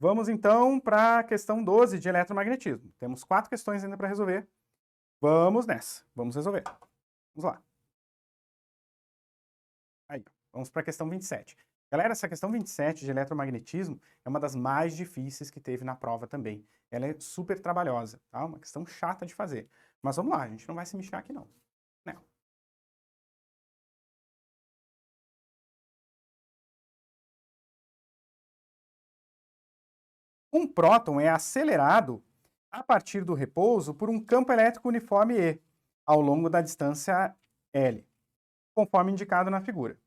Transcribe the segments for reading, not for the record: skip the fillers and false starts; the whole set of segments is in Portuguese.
Vamos então para a questão 12 de eletromagnetismo. Temos 4 questões ainda para resolver. Vamos nessa, vamos resolver. Vamos lá. Aí, vamos para a questão 27. Galera, essa questão 27 de eletromagnetismo é uma das mais difíceis que teve na prova também. Ela é super trabalhosa, tá? Uma questão chata de fazer. Mas vamos lá, a gente não vai se mexer aqui não. Não. Um próton é acelerado a partir do repouso por um campo elétrico uniforme E, ao longo da distância L, conforme indicado na figura.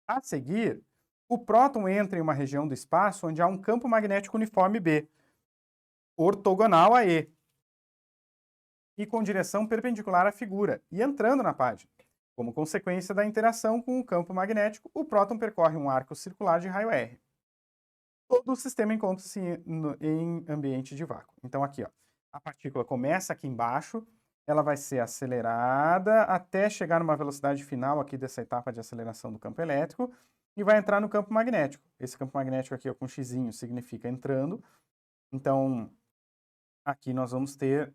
A seguir, o próton entra em uma região do espaço onde há um campo magnético uniforme B, ortogonal a E, e com direção perpendicular à figura, e entrando na página. Como consequência da interação com o campo magnético, o próton percorre um arco circular de raio R. Todo o sistema encontra-se em ambiente de vácuo. Então aqui, ó, a partícula começa aqui embaixo, ela vai ser acelerada até chegar numa velocidade final aqui dessa etapa de aceleração do campo elétrico e vai entrar no campo magnético. Esse campo magnético aqui, ó, com xizinho, significa entrando. Então, aqui nós vamos ter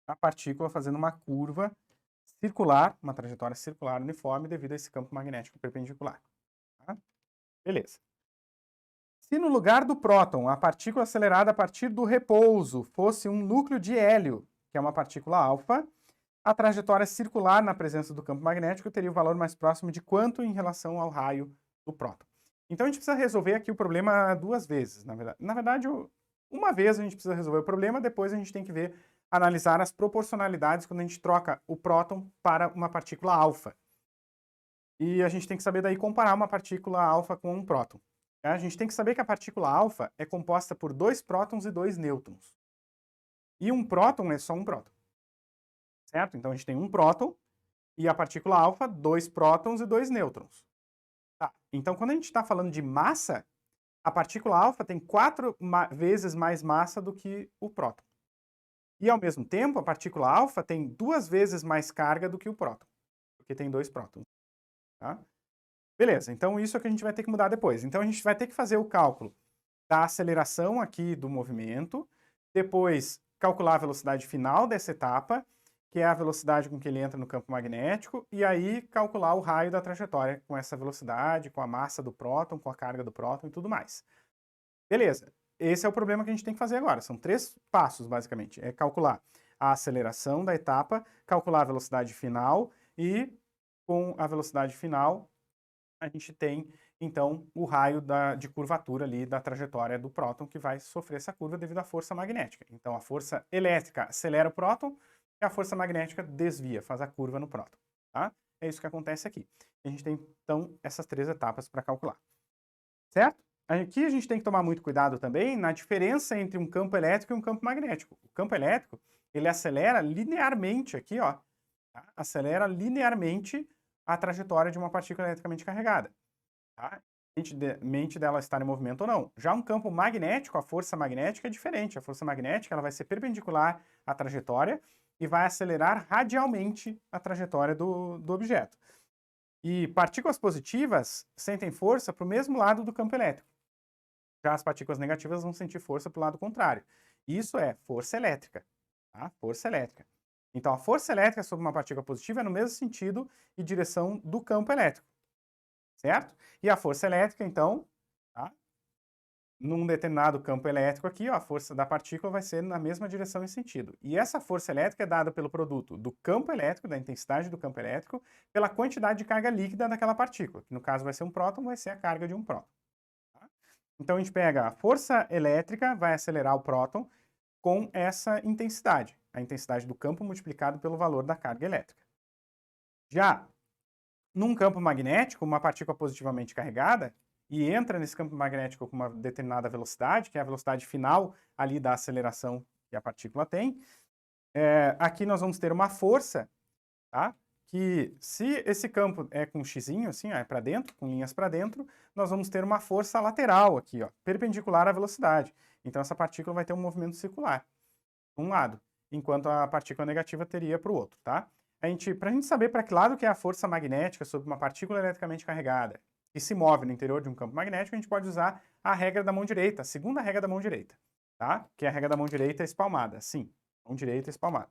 a partícula fazendo uma curva circular, uma trajetória circular uniforme devido a esse campo magnético perpendicular. Tá? Beleza. Se no lugar do próton a partícula acelerada a partir do repouso fosse um núcleo de hélio, que é uma partícula alfa, a trajetória circular na presença do campo magnético teria o valor mais próximo de quanto em relação ao raio do próton. Então a gente precisa resolver aqui o problema 2 vezes, na verdade. Na verdade, uma vez a gente precisa resolver o problema, depois a gente tem que ver, analisar as proporcionalidades quando a gente troca o próton para uma partícula alfa. E a gente tem que saber daí comparar uma partícula alfa com um próton. A gente tem que saber que a partícula alfa é composta por 2 prótons e 2 nêutrons. E um próton é só um próton. Certo? Então a gente tem um próton e a partícula alfa, 2 prótons e 2 nêutrons. Tá. Então quando a gente está falando de massa, a partícula alfa tem 4 vezes mais massa do que o próton. E ao mesmo tempo, a partícula alfa tem 2 vezes mais carga do que o próton, porque tem 2 prótons. Tá? Beleza, então isso é que a gente vai ter que mudar depois. Então a gente vai ter que fazer o cálculo da aceleração aqui do movimento, depois calcular a velocidade final dessa etapa, que é a velocidade com que ele entra no campo magnético, e aí calcular o raio da trajetória com essa velocidade, com a massa do próton, com a carga do próton e tudo mais. Beleza, esse é o problema que a gente tem que fazer agora. São 3 passos, basicamente. É calcular a aceleração da etapa, calcular a velocidade final e, com a velocidade final, a gente tem, então, o raio de curvatura ali da trajetória do próton que vai sofrer essa curva devido à força magnética. Então, a força elétrica acelera o próton e a força magnética desvia, faz a curva no próton. Tá? É isso que acontece aqui. A gente tem, então, essas 3 etapas para calcular. Certo? Aqui a gente tem que tomar muito cuidado também na diferença entre um campo elétrico e um campo magnético. O campo elétrico, ele acelera linearmente aqui, ó, tá? Acelera linearmente a trajetória de uma partícula eletricamente carregada, tá? Independentemente dela estar em movimento ou não. Já um campo magnético, a força magnética é diferente. A força magnética ela vai ser perpendicular à trajetória e vai acelerar radialmente a trajetória do objeto. E partículas positivas sentem força para o mesmo lado do campo elétrico. Já as partículas negativas vão sentir força para o lado contrário. Isso é força elétrica, tá? Força elétrica. Então, a força elétrica sobre uma partícula positiva é no mesmo sentido e direção do campo elétrico, certo? E a força elétrica, então, tá? Num determinado campo elétrico aqui, ó, a força da partícula vai ser na mesma direção e sentido. E essa força elétrica é dada pelo produto do campo elétrico, da intensidade do campo elétrico, pela quantidade de carga líquida daquela partícula, que no caso vai ser um próton, vai ser a carga de um próton. Tá? Então a gente pega a força elétrica, vai acelerar o próton com essa intensidade, a intensidade do campo multiplicado pelo valor da carga elétrica. Já num campo magnético, uma partícula positivamente carregada, e entra nesse campo magnético com uma determinada velocidade, que é a velocidade final ali da aceleração que a partícula tem, aqui nós vamos ter uma força, tá? Que se esse campo é com xizinho, assim, ó, é para dentro, com linhas para dentro, nós vamos ter uma força lateral aqui, ó, perpendicular à velocidade. Então essa partícula vai ter um movimento circular, para um lado, enquanto a partícula negativa teria para o outro, tá? Para a gente saber para que lado que é a força magnética sobre uma partícula eletricamente carregada, que se move no interior de um campo magnético, a gente pode usar a regra da mão direita, a segunda regra da mão direita, tá? Que é a regra da mão direita espalmada, sim, mão direita espalmada.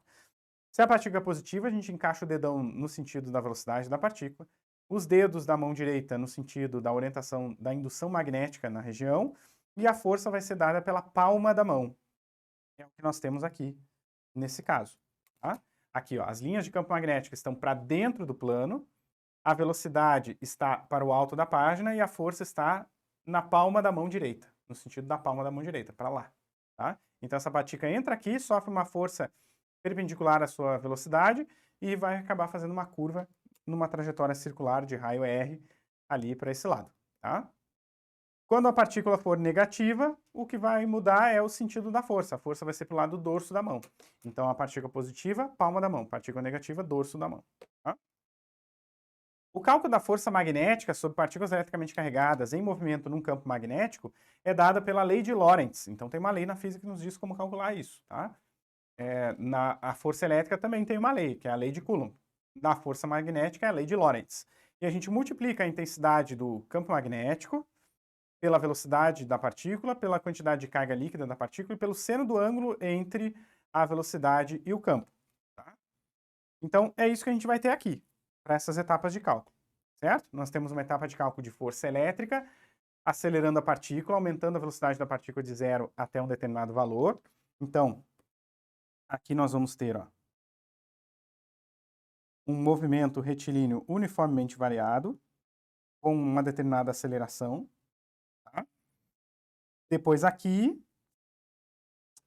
Se a partícula é positiva, a gente encaixa o dedão no sentido da velocidade da partícula, os dedos da mão direita no sentido da orientação da indução magnética na região, e a força vai ser dada pela palma da mão. É o que nós temos aqui, nesse caso. Tá? Aqui, ó, as linhas de campo magnético estão para dentro do plano, a velocidade está para o alto da página e a força está na palma da mão direita, no sentido da palma da mão direita, para lá. Tá? Então essa partícula entra aqui, sofre uma força perpendicular à sua velocidade e vai acabar fazendo uma curva numa trajetória circular de raio R ali para esse lado. Tá? Quando a partícula for negativa, o que vai mudar é o sentido da força. A força vai ser para o lado do dorso da mão. Então, a partícula positiva, palma da mão. Partícula negativa, dorso da mão. Tá? O cálculo da força magnética sobre partículas eletricamente carregadas em movimento num campo magnético é dado pela lei de Lorentz. Então, tem uma lei na física que nos diz como calcular isso. Tá? A força elétrica também tem uma lei, que é a lei de Coulomb. Na força magnética é a lei de Lorentz. E a gente multiplica a intensidade do campo magnético pela velocidade da partícula, pela quantidade de carga líquida da partícula e pelo seno do ângulo entre a velocidade e o campo. Tá? Então, é isso que a gente vai ter aqui, para essas etapas de cálculo, certo? Nós temos uma etapa de cálculo de força elétrica, acelerando a partícula, aumentando a velocidade da partícula de 0 até um determinado valor. Então, aqui nós vamos ter, ó, um movimento retilíneo uniformemente variado, com uma determinada aceleração. Tá? Depois aqui,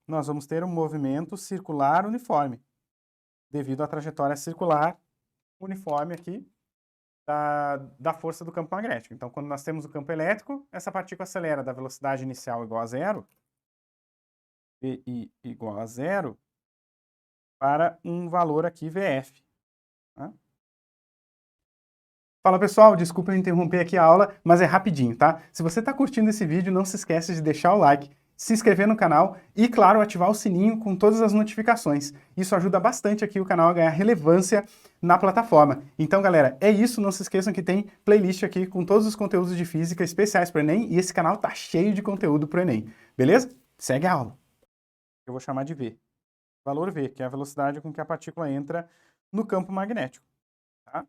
nós vamos ter um movimento circular uniforme, devido à trajetória circular uniforme aqui da força do campo magnético. Então, quando nós temos o campo elétrico, essa partícula acelera da velocidade inicial igual a zero, VI igual a zero, para um valor aqui VF. Tá? Fala pessoal, desculpa eu interromper aqui a aula, mas é rapidinho, tá? Se você está curtindo esse vídeo, não se esqueça de deixar o like, se inscrever no canal e, claro, ativar o sininho com todas as notificações. Isso ajuda bastante aqui o canal a ganhar relevância na plataforma. Então, galera, é isso. Não se esqueçam que tem playlist aqui com todos os conteúdos de física especiais para o Enem e esse canal tá cheio de conteúdo para o Enem. Beleza? Segue a aula. Eu vou chamar de V. Valor V, que é a velocidade com que a partícula entra no campo magnético. Tá?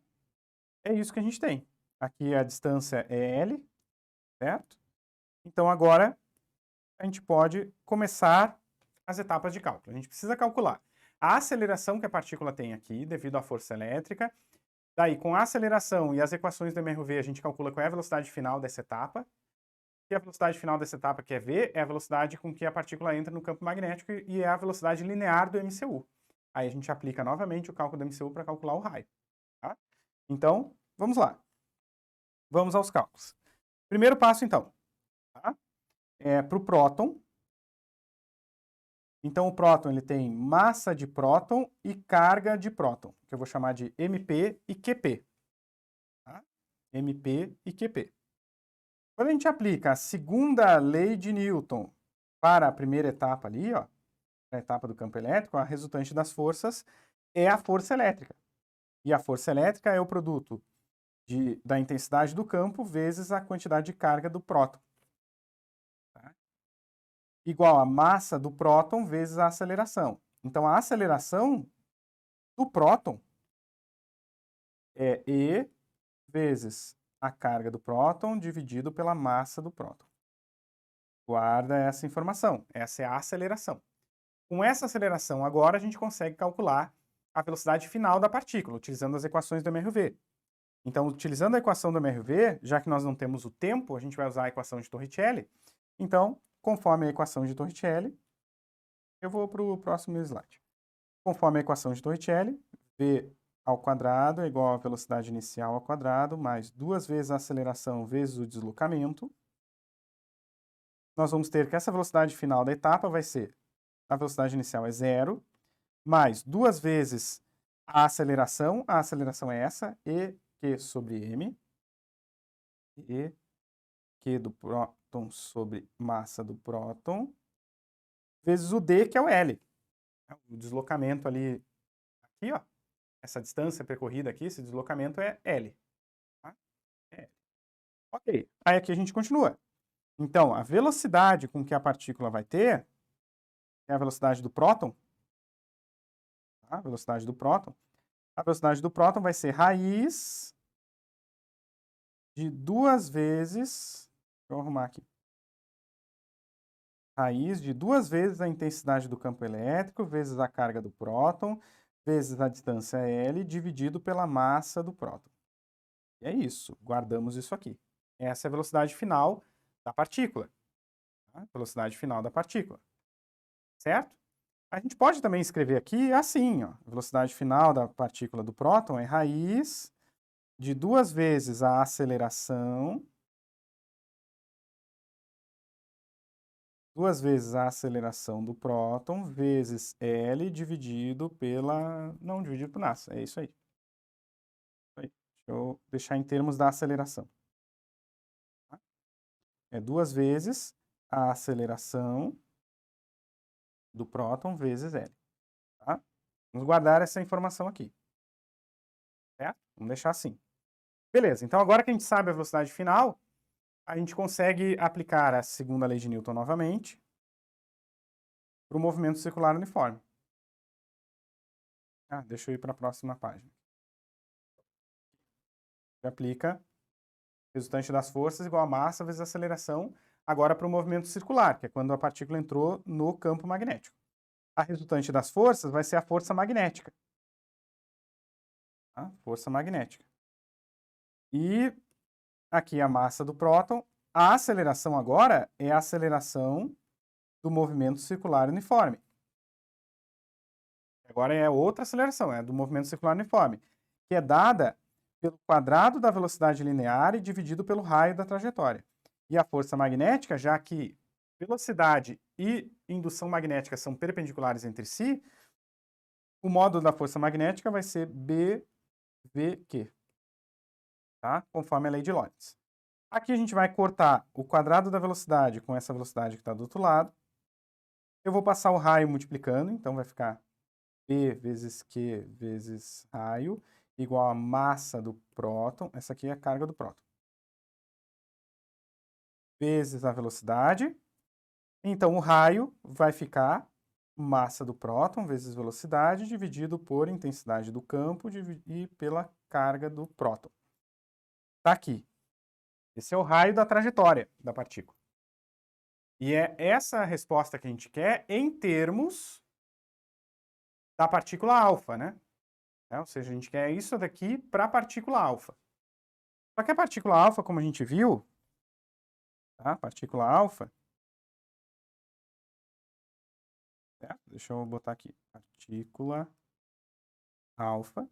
É isso que a gente tem. Aqui a distância é L, certo? Então, agora a gente pode começar as etapas de cálculo. A gente precisa calcular a aceleração que a partícula tem aqui, devido à força elétrica. Daí, com a aceleração e as equações do MRV, a gente calcula qual é a velocidade final dessa etapa. E a velocidade final dessa etapa, que é V, é a velocidade com que a partícula entra no campo magnético e é a velocidade linear do MCU. Aí a gente aplica novamente o cálculo do MCU para calcular o raio. Tá? Então, vamos lá. Vamos aos cálculos. Primeiro passo, então, tá? É para o próton. Então, o próton ele tem massa de próton e carga de próton, que eu vou chamar de MP e QP. Tá? MP e QP. Quando a gente aplica a segunda lei de Newton para a primeira etapa ali, ó, a etapa do campo elétrico, a resultante das forças é a força elétrica. E a força elétrica é o produto da intensidade do campo vezes a quantidade de carga do próton. Tá? Igual a massa do próton vezes a aceleração. Então, a aceleração do próton é E vezes a carga do próton dividido pela massa do próton. Guarda essa informação. Essa é a aceleração. Com essa aceleração, agora a gente consegue calcular a velocidade final da partícula, utilizando as equações do MRV. Então, utilizando a equação do MRV, já que nós não temos o tempo, a gente vai usar a equação de Torricelli. Então, conforme a equação de Torricelli, eu vou para o próximo slide. Conforme a equação de Torricelli, V ao quadrado é igual à velocidade inicial ao quadrado, mais 2 vezes a aceleração vezes o deslocamento. Nós vamos ter que essa velocidade final da etapa vai ser, a velocidade inicial é 0, mais 2 vezes a aceleração é essa, E Q sobre M, E Q do próton sobre massa do próton, vezes o D, que é o L. O deslocamento ali, aqui, ó, essa distância percorrida aqui, esse deslocamento é L. Tá? É L. Ok, aí aqui a gente continua. Então, a velocidade com que a partícula vai ter é a velocidade do próton, tá? A velocidade do próton. A velocidade do próton vai ser raiz de 2 vezes, deixa eu arrumar aqui, raiz de 2 vezes a intensidade do campo elétrico, vezes a carga do próton, vezes a distância L, dividido pela massa do próton. E é isso, guardamos isso aqui. Essa é a velocidade final da partícula. Tá? Velocidade final da partícula. Certo? A gente pode também escrever aqui assim, ó. A velocidade final da partícula do próton é raiz de 2 vezes a aceleração, 2 vezes a aceleração do próton, vezes L dividido pela... Não, dividido por massa, é isso aí. Deixa eu deixar em termos da aceleração. Tá? É 2 vezes a aceleração do próton vezes L. Tá? Vamos guardar essa informação aqui. Certo? Vamos deixar assim. Beleza, então agora que a gente sabe a velocidade final, a gente consegue aplicar a segunda lei de Newton novamente para o movimento circular uniforme. Deixa eu ir para a próxima página. Você aplica resultante das forças igual a massa vezes a aceleração, agora para o movimento circular, que é quando a partícula entrou no campo magnético. A resultante das forças vai ser a força magnética. Tá? Força magnética. E aqui a massa do próton. A aceleração agora é a aceleração do movimento circular uniforme. Agora é outra aceleração, é do movimento circular uniforme, que é dada pelo quadrado da velocidade linear e dividido pelo raio da trajetória. E a força magnética, já que velocidade e indução magnética são perpendiculares entre si, o módulo da força magnética vai ser BVQ, tá? Conforme a lei de Lorentz. Aqui a gente vai cortar o quadrado da velocidade com essa velocidade que está do outro lado. Eu vou passar o raio multiplicando, então vai ficar B vezes Q vezes raio igual a massa do próton, essa aqui é a carga do próton, vezes a velocidade. Então, o raio vai ficar massa do próton vezes velocidade dividido por intensidade do campo e pela carga do próton. Está aqui. Esse é o raio da trajetória da partícula. E é essa resposta que a gente quer em termos da partícula alfa, né? Ou seja, a gente quer isso daqui para a partícula alfa. Só que a partícula alfa, como a gente viu, tá? Partícula alfa, certo? Deixa eu botar aqui, partícula alfa.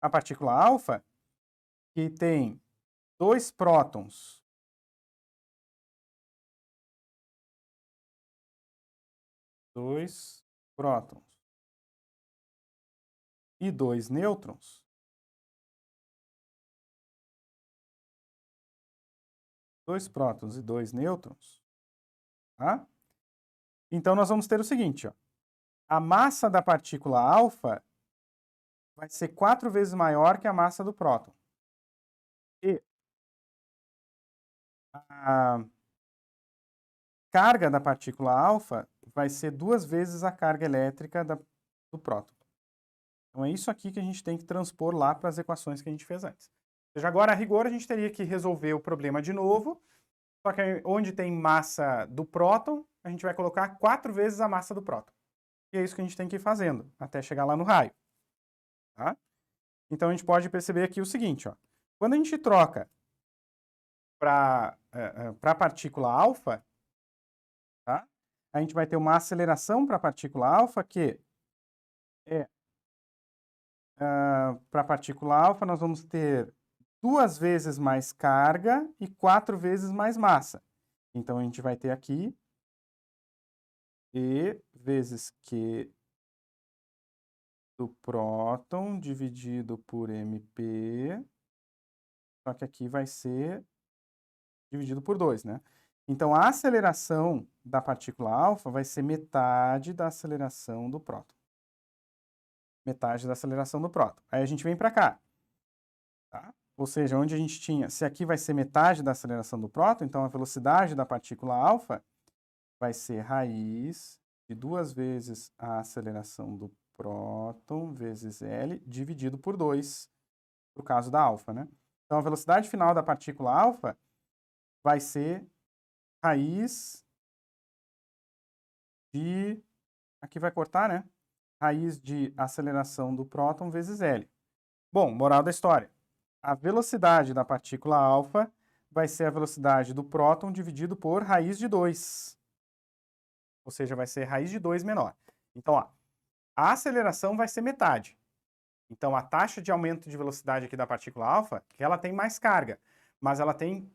A partícula alfa, que tem 2 prótons e 2 nêutrons, 2 prótons e 2 nêutrons, tá? Então, nós vamos ter o seguinte, ó. A massa da partícula alfa vai ser 4 vezes maior que a massa do próton. E a carga da partícula alfa vai ser 2 vezes a carga elétrica do próton. Então, é isso aqui que a gente tem que transpor lá para as equações que a gente fez antes. Ou seja, agora, a rigor, a gente teria que resolver o problema de novo, só que onde tem massa do próton, a gente vai colocar 4 vezes a massa do próton. E é isso que a gente tem que ir fazendo, até chegar lá no raio. Tá? Então, a gente pode perceber aqui o seguinte, ó. Quando a gente troca para a partícula alfa, tá? A gente vai ter uma aceleração para a partícula alfa que é... para a partícula alfa, nós vamos ter 2 vezes mais carga e 4 vezes mais massa. Então, a gente vai ter aqui E vezes Q do próton dividido por MP, só que aqui vai ser dividido por 2, né? Então, a aceleração da partícula alfa vai ser metade da aceleração do próton. Metade da aceleração do próton. Aí a gente vem para cá. Tá? ou seja, onde a gente tinha, se aqui vai ser metade da aceleração do próton, então a velocidade da partícula alfa vai ser raiz de 2 vezes a aceleração do próton vezes L dividido por 2, no caso da alfa, né? Então a velocidade final da partícula alfa vai ser raiz de, aqui vai cortar, né? Raiz de aceleração do próton vezes L. Bom, moral da história. A velocidade da partícula alfa vai ser a velocidade do próton dividido por raiz de 2. Ou seja, vai ser raiz de 2 menor. Então, ó, a aceleração vai ser metade. Então, a taxa de aumento de velocidade aqui da partícula alfa, que ela tem mais carga, mas ela tem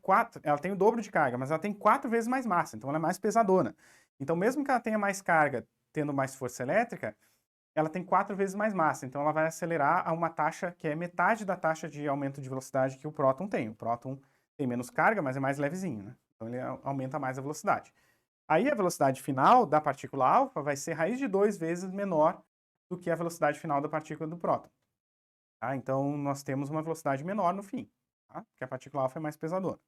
o dobro de carga, mas ela tem 4 vezes mais massa, então ela é mais pesadona. Então, mesmo que ela tenha mais carga, tendo mais força elétrica, ela tem 4 vezes mais massa, então ela vai acelerar a uma taxa que é metade da taxa de aumento de velocidade que o próton tem. O próton tem menos carga, mas é mais levezinho, né? Então ele aumenta mais a velocidade. Aí a velocidade final da partícula alfa vai ser raiz de 2 vezes menor do que a velocidade final da partícula do próton. Tá? Então nós temos uma velocidade menor no fim, tá? Porque a partícula alfa é mais pesadora.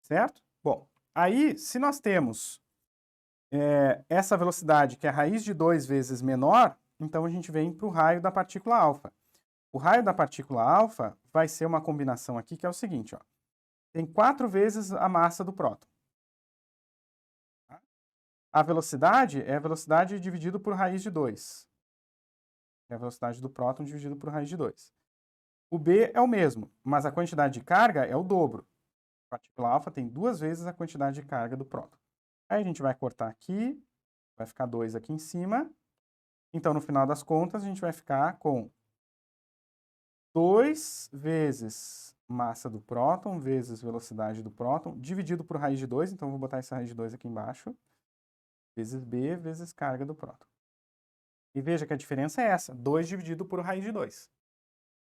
Certo? Bom, aí se nós temos essa velocidade, que é raiz de 2 vezes menor, então a gente vem para o raio da partícula alfa. O raio da partícula alfa vai ser uma combinação aqui que é o seguinte, ó. Tem 4 vezes a massa do próton. Tá? A velocidade é a velocidade dividido por raiz de 2. É a velocidade do próton dividido por raiz de 2. O B é o mesmo, mas a quantidade de carga é o dobro. A partícula alfa tem 2 vezes a quantidade de carga do próton. Aí a gente vai cortar aqui, vai ficar 2 aqui em cima. Então, no final das contas, a gente vai ficar com 2 vezes massa do próton vezes velocidade do próton, dividido por raiz de 2. Então, vou botar essa raiz de 2 aqui embaixo. Vezes B vezes carga do próton. E veja que a diferença é essa, 2 dividido por raiz de 2.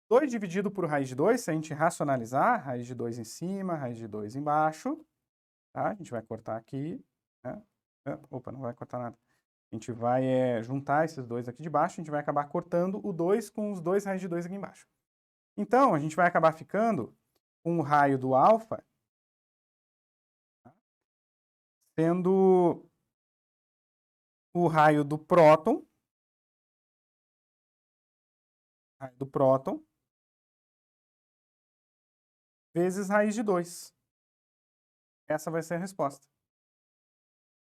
2 dividido por raiz de 2, se a gente racionalizar, raiz de 2 em cima, raiz de 2 embaixo, tá? A gente vai cortar aqui, né? Opa, não vai cortar nada. A gente vai juntar esses dois aqui de baixo, a gente vai acabar cortando o 2 com os 2 raiz de 2 aqui embaixo. Então, a gente vai acabar ficando com o raio do alfa sendo o raio do próton, vezes raiz de 2. Essa vai ser a resposta.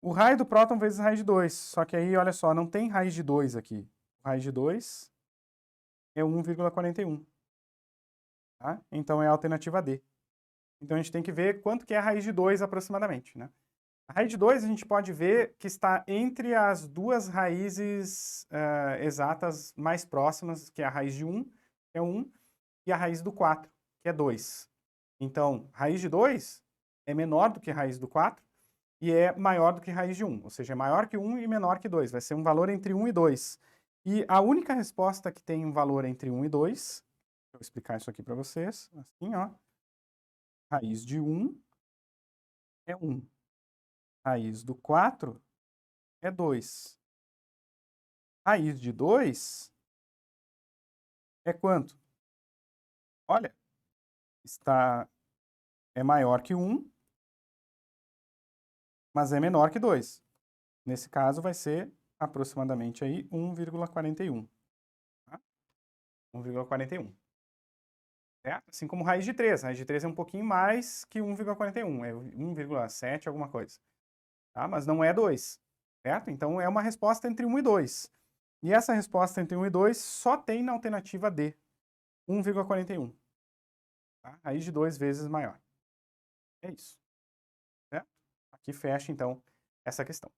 O raio do próton vezes raiz de 2. Só que aí, olha só, não tem raiz de 2 aqui. O raiz de 2 é 1,41. Tá? Então, é a alternativa D. Então, a gente tem que ver quanto que é a raiz de 2 aproximadamente, né? A raiz de 2 a gente pode ver que está entre as duas raízes exatas mais próximas, que é a raiz de 1, que é 1, e a raiz do 4, que é 2. Então, raiz de 2 é menor do que a raiz do 4 e é maior do que raiz de 1, ou seja, é maior que 1 e menor que 2. Vai ser um valor entre 1 e 2. E a única resposta que tem um valor entre 1 e 2, vou explicar isso aqui para vocês, assim, ó. Raiz de 1 é 1. Raiz do 4 é 2. Raiz de 2 é quanto? Olha, é maior que 1, mas é menor que 2. Nesse caso, vai ser aproximadamente aí 1,41. Tá? 1,41. Certo? Assim como raiz de 3. Raiz de 3 é um pouquinho mais que 1,41. É 1,7 alguma coisa. Tá? Mas não é 2. Certo? Então, é uma resposta entre 1 e 2. E essa resposta entre 1 e 2 só tem na alternativa D. 1,41. Tá? Raiz de 2 vezes maior. É isso. Certo? Aqui fecha, então, essa questão.